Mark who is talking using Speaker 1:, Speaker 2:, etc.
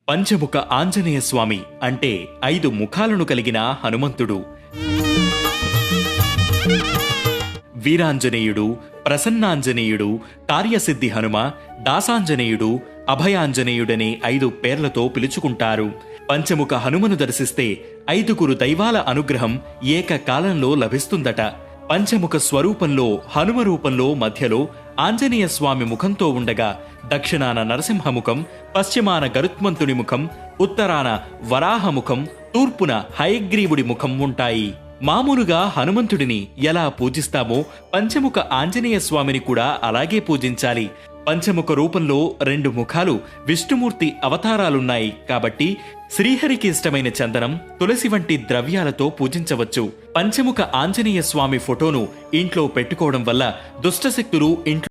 Speaker 1: పంచముఖ ఆంజనేయ స్వామి అంటే 5 ముఖాలను కలిగిన హనుమంతుడు. వీరాంజనేయుడు, ప్రసన్నాంజనేయుడు, కార్యసిద్ధి హనుమ, దాసాంజనేయుడు, అభయాంజనేయుడనే 5 పేర్లతో పిలుచుకుంటారు. పంచముఖ హనుమను దర్శిస్తే 5 దైవాల అనుగ్రహం ఏకకాలంలో లభిస్తుందట. పంచముఖ స్వరూపంలో హనుమ రూపంలో మధ్యలో ఆంజనేయ స్వామి ముఖంతో ఉండగా దక్షిణాన నరసింహముఖం, పశ్చిమాన గరుత్మంతుని ముఖం, ఉత్తరాన వరాహముఖం, తూర్పున హయగ్రీవుడి ముఖం ఉంటాయి. మామూలుగా హనుమంతుడిని ఎలా పూజిస్తామో పంచముఖ ఆంజనేయ స్వామిని కూడా అలాగే పూజించాలి. పంచముఖ రూపంలో 2 ముఖాలు విష్ణుమూర్తి అవతారాలున్నాయి కాబట్టి శ్రీహరికి ఇష్టమైన చందనం, తులసి వంటి ద్రవ్యాలతో పూజించవచ్చు. పంచముఖ ఆంజనేయ స్వామి ఫోటోను ఇంట్లో పెట్టుకోవడం వల్ల దుష్టశక్తులు ఇంట్లో